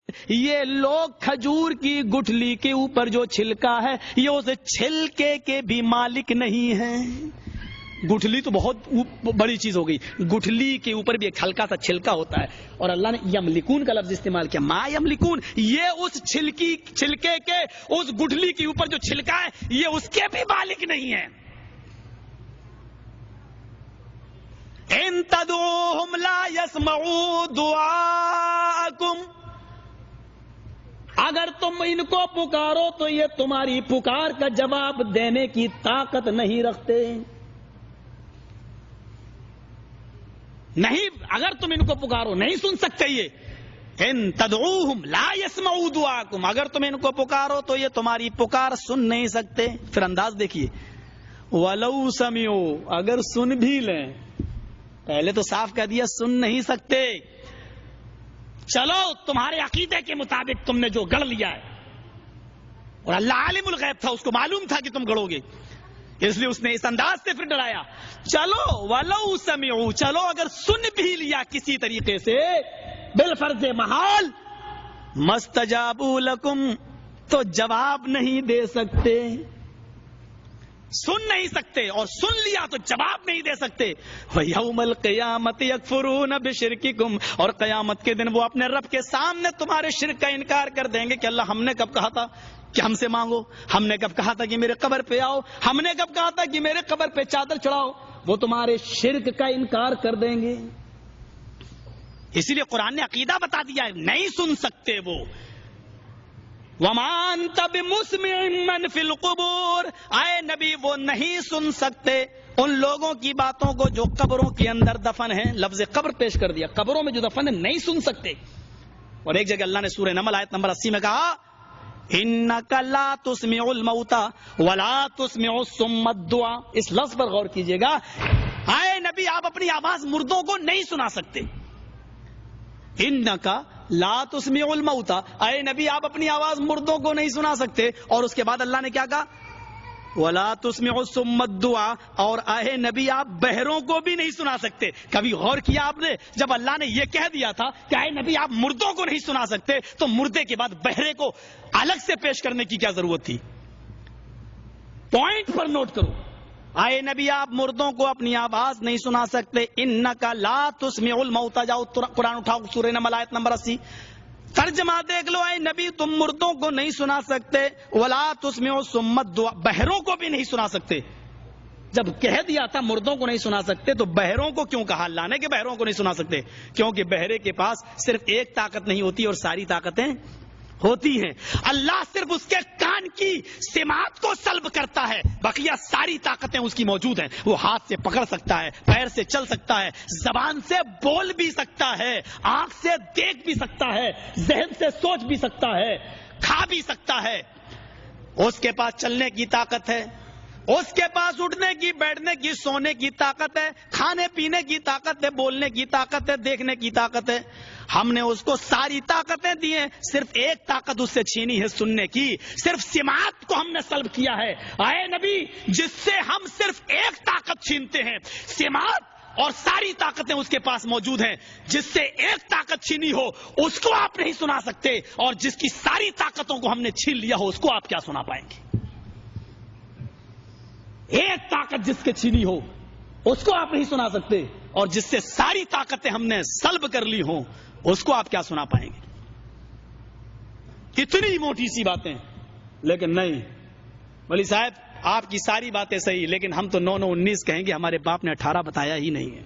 یہ لوگ کھجور کی گٹھلی کے اوپر جو چھلکا ہے یہ اس چھلکے کے بھی مالک نہیں ہیں. گٹھلی تو بہت بڑی چیز ہو گئی, گٹھلی کے اوپر بھی ایک ہلکا سا چھلکا ہوتا ہے, اور اللہ نے یملکون کا لفظ استعمال کیا. ما یملکون, یہ اس چھلکے کے اس گٹھلی کے اوپر جو چھلکا ہے یہ اس کے بھی مالک نہیں ہے. ان تدعوہم لا يسمعوا دعاءکم, اگر تم ان کو پکارو تو یہ تمہاری پکار کا جواب دینے کی طاقت نہیں رکھتے. نہیں, اگر تم ان کو پکارو نہیں سن سکتے. یہ ان تدعوہم لا يسمعوا دعاءکم, اگر تم ان کو پکارو تو یہ تمہاری پکار سن نہیں سکتے. پھر انداز دیکھیے, وَلَوْ سَمِعُوا, اگر سن بھی لیں. پہلے تو صاف کہہ دیا سن نہیں سکتے. چلو تمہارے عقیدے کے مطابق تم نے جو گڑھ لیا ہے, اور اللہ عالم الغیب تھا, اس کو معلوم تھا کہ تم گڑھو گے, اس لیے اس نے اس انداز سے پھر ڈرایا. چلو وَلَوْ سَمِعُوا, چلو اگر سن بھی لیا کسی طریقے سے بالفرض محال, مَسْتَجَابُوا لَكُمْ, تو جواب نہیں دے سکتے. سن نہیں سکتے, اور سن لیا تو جواب نہیں دے سکتے. وَيَوْمَ الْقِيَامَةِ يَكْفُرُونَ بِشِرْكِكُمْ, اور قیامت کے دن وہ اپنے رب کے سامنے تمہارے شرک کا انکار کر دیں گے کہ اللہ ہم نے کب کہا تھا کہ ہم سے مانگو, ہم نے کب کہا تھا کہ میرے قبر پہ آؤ, ہم نے کب کہا تھا کہ میرے قبر پہ چادر چڑھاؤ. وہ تمہارے شرک کا انکار کر دیں گے. اسی لیے قرآن نے عقیدہ بتا دیا ہے, نہیں سن سکتے وہ. وَمَا أَنْتَ بِمُسْمِعٍ مَّن فِي الْقُبُورِ, اے نبی وہ نہیں سن سکتے ان لوگوں کی باتوں کو جو قبروں کے اندر دفن ہیں. لفظ قبر پیش کر دیا, قبروں میں جو دفن ہے نہیں سن سکتے. اور ایک جگہ اللہ نے سورہ نمل آیت نمبر 80 میں کہا اِنَّكَ لَا تُسْمِعُ الْمَوْتَى وَلَا تُسْمِعُ الصُّمَّ الدُّعَاءَ. اس لفظ پر غور کیجئے گا, اے نبی آپ اپنی آواز مردوں کو نہیں سنا سکتے. اِنَّكَ لا تسمع الموتى, اے نبی آپ اپنی آواز مردوں کو نہیں سنا سکتے. اور اس کے بعد اللہ نے کیا کہا, ولا تسمع الصم الدعاء, اور اے نبی آپ بہروں کو بھی نہیں سنا سکتے. کبھی غور کیا آپ نے, جب اللہ نے یہ کہہ دیا تھا کہ اے نبی آپ مردوں کو نہیں سنا سکتے, تو مردے کے بعد بہرے کو الگ سے پیش کرنے کی کیا ضرورت تھی؟ پوائنٹ پر نوٹ کرو, اے نبی آپ مردوں کو اپنی آواز نہیں سنا سکتے. انک لا تسمع الموتى, جاؤ قرآن اٹھاؤ سورہ نمل آیت نمبر 80, ترجمہ دیکھ لو, اے نبی تم مردوں کو نہیں سنا سکتے. ولا تسمع الصم الدعاء, بہروں کو بھی نہیں سنا سکتے. جب کہہ دیا تھا مردوں کو نہیں سنا سکتے تو بہروں کو کیوں کہا اللہ نے کہ بہروں کو نہیں سنا سکتے؟ کیونکہ بہرے کے پاس صرف ایک طاقت نہیں ہوتی اور ساری طاقتیں ہوتی ہیں. اللہ صرف اس کے کان کی سماعت کو سلب کرتا ہے, بقیہ ساری طاقتیں اس کی موجود ہیں. وہ ہاتھ سے پکڑ سکتا ہے, پیر سے چل سکتا ہے, زبان سے بول بھی سکتا ہے, آنکھ سے دیکھ بھی سکتا ہے, ذہن سے سوچ بھی سکتا ہے, کھا بھی سکتا ہے. اس کے پاس چلنے کی طاقت ہے, اس کے پاس اٹھنے کی, بیٹھنے کی, سونے کی طاقت ہے, کھانے پینے کی طاقت ہے, بولنے کی طاقت ہے, دیکھنے کی طاقت ہے. ہم نے اس کو ساری طاقتیں دی ہیں, صرف ایک طاقت اس سے چھینی ہے, سننے کی. صرف سماعت کو ہم نے سلب کیا ہے. اے نبی جس سے ہم صرف ایک طاقت چھینتے ہیں, سماعت, اور ساری طاقتیں اس کے پاس موجود ہیں. جس سے ایک طاقت چھینی ہو اس کو آپ نہیں سنا سکتے, اور جس کی ساری طاقتوں کو ہم نے چھین لیا ہو اس کو آپ کیا سنا پائیں گے؟ ایک طاقت جس کے چھینی ہو اس کو آپ نہیں سنا سکتے, اور جس سے ساری طاقتیں ہم نے سلب کر لی ہوں اس کو آپ کیا سنا پائیں گے؟ اتنی موٹی سی باتیں. لیکن نہیں, ولی صاحب آپ کی ساری باتیں صحیح, لیکن ہم تو 9 9 19 کہیں گے, ہمارے باپ نے 18 بتایا ہی نہیں ہے.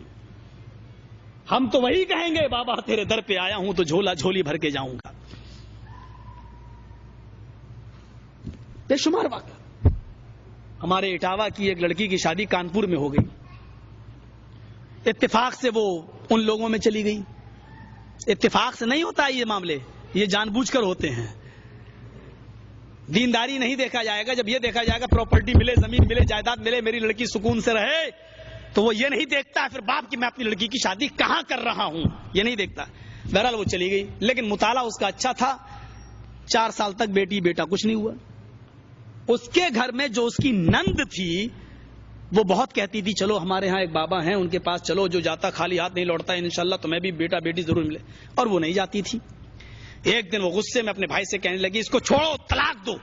ہم تو وہی کہیں گے, بابا تیرے در پہ آیا ہوں تو جھولا جھولی بھر کے جاؤں گا. بے شمار واقعہ. ہمارے اٹاوا کی ایک لڑکی کی شادی کانپور میں ہو گئی. اتفاق سے وہ ان لوگوں میں چلی گئی. اتفاق سے نہیں ہوتا یہ معاملے, یہ جان بوجھ کر ہوتے ہیں. دینداری نہیں دیکھا جائے گا. جب یہ دیکھا جائے گا پراپرٹی ملے, زمین ملے, جائیداد ملے, میری لڑکی سکون سے رہے, تو وہ یہ نہیں دیکھتا ہے پھر باپ کی میں اپنی لڑکی کی شادی کہاں کر رہا ہوں, یہ نہیں دیکھتا. بہرحال وہ چلی گئی, لیکن مطالعہ اس کا اچھا تھا. 4 سال تک بیٹی بیٹا کچھ نہیں ہوا. اس کے گھر میں جو اس کی نند تھی وہ بہت کہتی تھی چلو ہمارے ہاں ایک بابا ہیں ان کے پاس چلو, جو جاتا خالی ہاتھ نہیں لوٹتا, انشاءاللہ تمہیں بھی بیٹا بیٹی ضرور ملے. اور وہ نہیں جاتی تھی. ایک دن وہ غصے میں اپنے بھائی سے کہنے لگی اس کو چھوڑو, طلاق دو.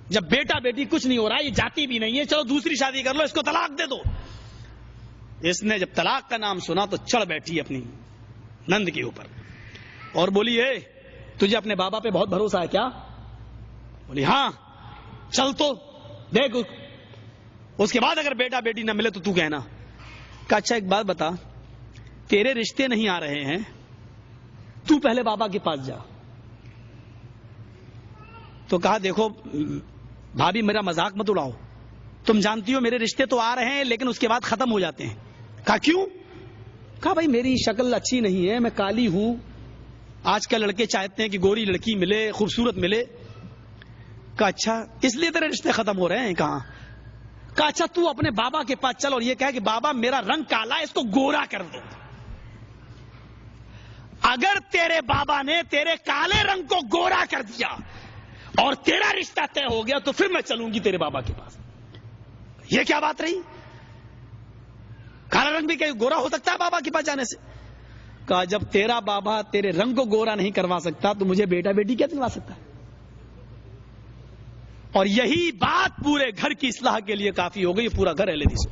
جب بیٹا بیٹی کچھ نہیں ہو رہا, یہ جاتی بھی نہیں ہے, چلو دوسری شادی کر لو, اس کو طلاق دے دو. اس نے جب طلاق کا نام سنا تو چڑھ بیٹھی اپنی نند کے اوپر اور بولی اے تجھے اپنے بابا پہ بہت بھروسہ ہے کیا؟ بولی ہاں. چل تو دیکھ, اس کے بعد اگر بیٹا بیٹی نہ ملے تو کہنا. کہا اچھا ایک بات بتا, تیرے رشتے نہیں آ رہے ہیں, تو پہلے بابا کے پاس جا. تو کہا دیکھو بھابھی میرا مذاق مت اڑاؤ, تم جانتی ہو میرے رشتے تو آ رہے ہیں لیکن اس کے بعد ختم ہو جاتے ہیں. کہا کیوں؟ کہا بھائی میری شکل اچھی نہیں ہے, میں کالی ہوں, آج کل لڑکے چاہتے ہیں کہ گوری لڑکی ملے, خوبصورت ملے. کہا اچھا اس لیے تیرے رشتے ختم ہو رہے ہیں؟ کہاں. کہا اچھا تو اپنے بابا کے پاس چل اور یہ کہے کہ بابا میرا رنگ کالا ہے, اس کو گورا کر دو. اگر تیرے بابا نے تیرے کالے رنگ کو گورا کر دیا اور تیرا رشتہ طے ہو گیا تو پھر میں چلوں گی تیرے بابا کے پاس. یہ کیا بات رہی؟ کالا رنگ بھی کہ گورا ہو سکتا ہے بابا کے پاس جانے سے؟ کہا جب تیرا بابا تیرے رنگ کو گورا نہیں کروا سکتا تو مجھے بیٹا بیٹی کیا دلوا سکتا ہے؟ اور یہی بات پورے گھر کی اصلاح کے لیے کافی ہو گئی. پورا گھر اہل حدیث,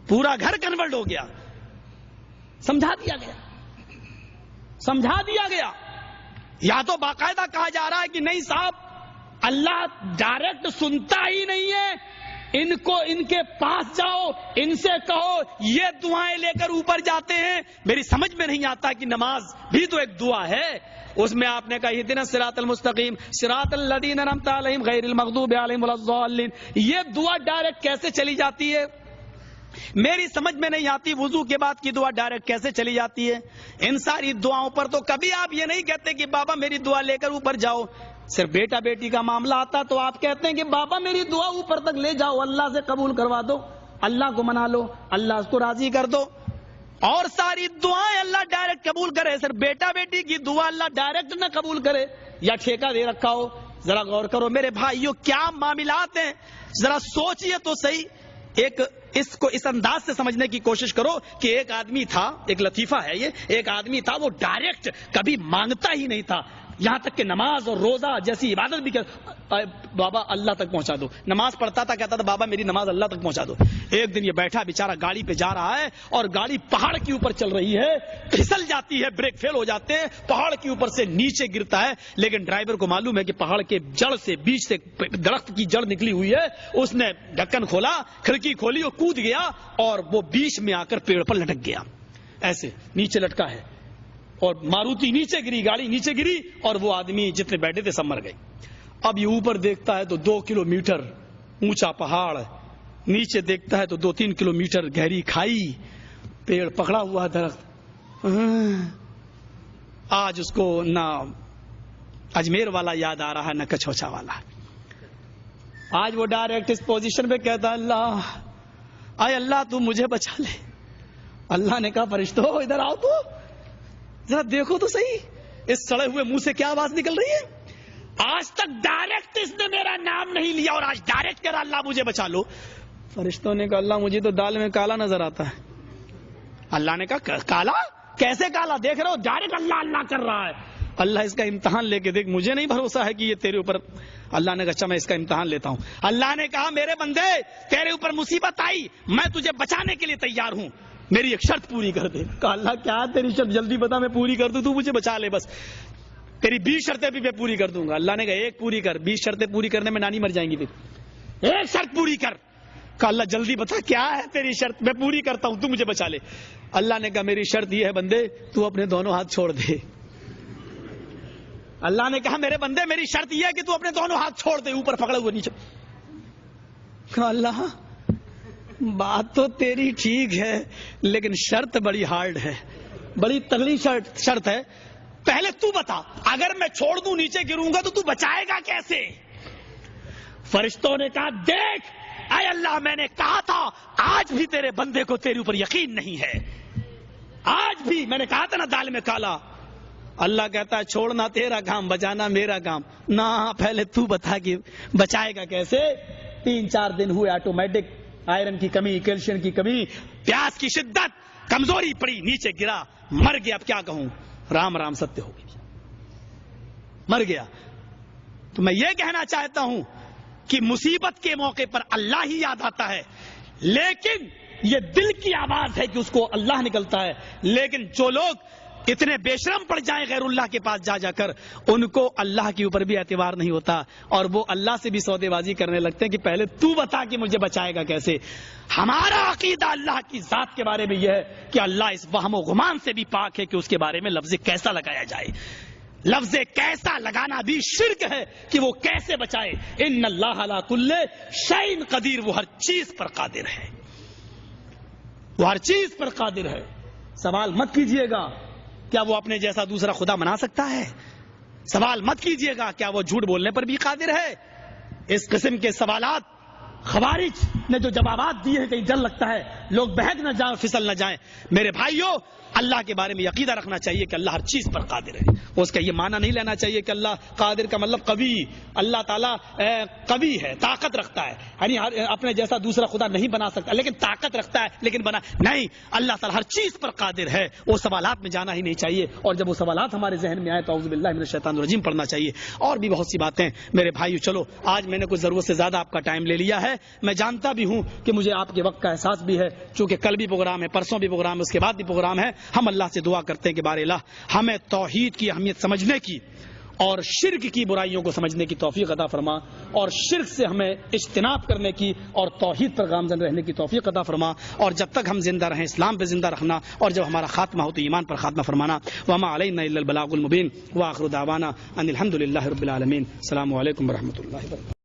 پورا گھر کنورٹ ہو گیا. سمجھا دیا گیا. یا تو باقاعدہ کہا جا رہا ہے کہ نہیں صاحب اللہ ڈائریکٹ سنتا ہی نہیں ہے, ان کے پاس جاؤ, ان سے کہو, یہ دعائیں لے کر اوپر جاتے ہیں. میری سمجھ میں نہیں آتا کہ نماز بھی تو ایک دعا ہے. اس میں آپ نے کہا اہدنا الصراط المستقیم صراط الذین انعمت علیہم غیر المغضوب علیہم ولا الضالین, یہ دعا ڈائریکٹ کیسے چلی جاتی ہے؟ میری سمجھ میں نہیں آتی. وضو کے بعد کی دعا ڈائریکٹ کیسے چلی جاتی ہے؟ ان ساری دعاؤں پر تو کبھی آپ یہ نہیں کہتے کہ بابا میری دعا لے کر اوپر جاؤ. صرف بیٹا بیٹی کا معاملہ آتا تو آپ کہتے ہیں کہ بابا میری دعا اوپر تک لے جاؤ, اللہ سے قبول کروا دو, اللہ کو منا لو, اللہ اس کو راضی کر دو. اور ساری دعائیں اللہ ڈائریکٹ قبول کرے, صرف بیٹا بیٹی کی دعا اللہ ڈائریکٹ نہ قبول کرے, یا ٹھیکہ دے رکھا ہو. ذرا غور کرو میرے بھائیو, کیا معاملات ہیں, ذرا سوچئے تو صحیح. اس کو اس انداز سے سمجھنے کی کوشش کرو کہ ایک آدمی تھا, ایک لطیفہ ہے یہ, ایک آدمی تھا وہ ڈائریکٹ کبھی مانگتا ہی نہیں تھا, یہاں تک کہ نماز اور روزہ جیسی عبادت بھی بابا اللہ تک پہنچا دو. نماز پڑھتا تھا, کہتا تھا بابا میری نماز اللہ تک پہنچا دو. ایک دن یہ بیٹھا بیچارہ گاڑی پہ جا رہا ہے اور گاڑی پہاڑ کے اوپر چل رہی ہے, پھسل جاتی ہے, بریک فیل ہو جاتے ہیں, پہاڑ کے اوپر سے نیچے گرتا ہے. لیکن ڈرائیور کو معلوم ہے کہ پہاڑ کے جڑ سے, بیچ سے درخت کی جڑ نکلی ہوئی ہے. اس نے ڈھکن کھولا, کھڑکی کھولی اور کود گیا اور وہ بیچ میں آ کر پیڑ پر لٹک گیا. ایسے نیچے لٹکا ہے اور ماروتی نیچے گری, گاڑی نیچے گری اور وہ آدمی جتنے بیٹھے تھے سب مر گئے. اب یہ اوپر دیکھتا ہے تو 2 کلومیٹر اونچا پہاڑ, نیچے دیکھتا ہے تو 2-3 کلومیٹر گہری کھائی, پیڑ پکڑا ہوا درخت. آج اس کو نہ اجمیر والا یاد آ رہا ہے نہ کچھوچا والا. آج وہ ڈائریکٹ اس پوزیشن پہ کہتا اللہ اے اللہ تو مجھے بچا لے. اللہ نے کہا فرشتوں ادھر آؤ, تو ذرا دیکھو تو صحیح اس سڑے ہوئے منہ سے کیا آواز نکل رہی ہے. آج تک ڈائریکٹ اس نے میرا نام نہیں لیا اور آج ڈائریکٹ کہہ رہا اللہ مجھے بچا لو. فرشتوں نے کہا اللہ مجھے تو دال میں کالا نظر آتا ہے. اللہ نے کہا کالا کیسے کالا, دیکھ رہے ہو ڈائریکٹ اللہ اللہ کر رہا ہے. اللہ اس کا امتحان لے کے دیکھ, مجھے نہیں بھروسہ ہے کہ یہ تیرے اوپر. اللہ نے کہا اچھا میں اس کا امتحان لیتا ہوں. اللہ نے کہا میرے بندے تیرے اوپر مصیبت آئی, میں تجھے بچانے کے لیے تیار ہوں, میری ایک شرط پوری کر دے. کہا اللہ کیا تیری شرط, جلدی بتا میں پوری کر دوں, تو مجھے بچا لے بس. تیری 20 شرطیں بھی میں پوری کر دوں گا. اللہ نے کہا ایک پوری کر, 20 شرطیں پوری کرنے میں نانی مر جائیں گی, پھر ایک شرط پوری کر. کہا اللہ جلدی بتا کیا ہے تیری شرط, میں پوری کرتا ہوں, تو مجھے بچا لے. اللہ نے کہا میری شرط یہ ہے بندے تو اپنے دونوں ہاتھ چھوڑ دے. اللہ نے کہا میرے بندے میری شرط یہ ہے کہ تو اپنے دونوں ہاتھ چھوڑ دے, اوپر پکڑے ہوئے نیچے. کہا اللہ بات تو تیری ٹھیک ہے لیکن شرط بڑی ہارڈ ہے, بڑی تگڑی شرط ہے. پہلے تو بتا اگر میں چھوڑ دوں نیچے گروں گا تو بچائے گا کیسے؟ فرشتوں نے کہا دیکھ اے اللہ میں نے کہا تھا آج بھی تیرے بندے کو تیرے اوپر یقین نہیں ہے, آج بھی میں نے کہا تھا نا دال میں کالا. اللہ کہتا ہے چھوڑنا تیرا کام, بچانا میرا کام. نہ پہلے تو بتا کہ بچائے گا کیسے. 3-4 دن ہوئے, آٹومیٹک آئرن کی کمی, کیلشیم کی کمی, پیاس کی شدت, کمزوری پڑی, نیچے گرا, مر گیا. اب کیا کہوں, رام رام ستیہ ہو گئی، مر گیا۔ تو میں یہ کہنا چاہتا ہوں کہ مصیبت کے موقع پر اللہ ہی یاد آتا ہے، لیکن یہ دل کی آواز ہے کہ اس کو اللہ نکلتا ہے۔ لیکن جو لوگ اتنے بے شرم پڑ جائیں غیر اللہ کے پاس جا جا کر، ان کو اللہ کے اوپر بھی اعتبار نہیں ہوتا، اور وہ اللہ سے بھی سودے بازی کرنے لگتے ہیں کہ پہلے تو بتا کہ مجھے بچائے گا کیسے۔ ہمارا عقیدہ اللہ کی ذات کے بارے میں یہ ہے کہ اللہ اس وہم و گمان سے بھی پاک ہے کہ اس کے بارے میں لفظ کیسا لگایا جائے۔ لفظ کیسا لگانا بھی شرک ہے کہ وہ کیسے بچائے۔ ان اللہ علی کل شیء قدیر، وہ ہر چیز پر قادر ہے، وہ ہر چیز پر قادر ہے۔ سوال مت کیجئے گا کیا وہ اپنے جیسا دوسرا خدا بنا سکتا ہے؟ سوال مت کیجئے گا کیا وہ جھوٹ بولنے پر بھی قادر ہے؟ اس قسم کے سوالات خوارج نے جو جوابات دیے ہیں، کہیں ڈر لگتا ہے لوگ بہک نہ جائیں، پھسل نہ جائیں۔ میرے بھائیوں، اللہ کے بارے میں عقیدہ رکھنا چاہیے کہ اللہ ہر چیز پر قادر ہے۔ اس کا یہ معنی نہیں لینا چاہیے کہ اللہ قادر کا مطلب قوی، اللہ تعالیٰ قوی ہے، طاقت رکھتا ہے، یعنی اپنے جیسا دوسرا خدا نہیں بنا سکتا، لیکن طاقت رکھتا ہے لیکن بنا نہیں۔ اللہ تعالیٰ ہر چیز پر قادر ہے، وہ سوالات میں جانا ہی نہیں چاہیے، اور جب وہ سوالات ہمارے ذہن میں آئے تو اعوذ باللہ من الشیطان الرجیم پڑھنا چاہیے۔ اور بھی بہت سی باتیں میرے بھائیو، چلو آج میں نے کچھ ضرورت سے زیادہ آپ کا ٹائم لے لیا ہے، میں جانتا بھی ہوں کہ مجھے آپ کے وقت کا احساس بھی ہے، چونکہ کل بھی پروگرام ہے، پرسوں بھی پروگرام ہے، اس کے بعد بھی پروگرام ہے۔ ہم اللہ سے دعا کرتے ہیں کہ بار الہ ہمیں توحید کی اہمیت سمجھنے کی اور شرک کی برائیوں کو سمجھنے کی توفیق عطا فرما، اور شرک سے ہمیں اجتناب کرنے کی اور توحید پر گامزن رہنے کی توفیق عطا فرما، اور جب تک ہم زندہ رہیں اسلام پہ زندہ رکھنا، اور جب ہمارا خاتمہ ہو تو ایمان پر خاتمہ فرمانا۔ وما علینا الا البلاغ المبین، وآخر دعوانا ان الحمد للہ رب العالمین۔ السلام علیکم ورحمۃ اللہ وبرکاتہ۔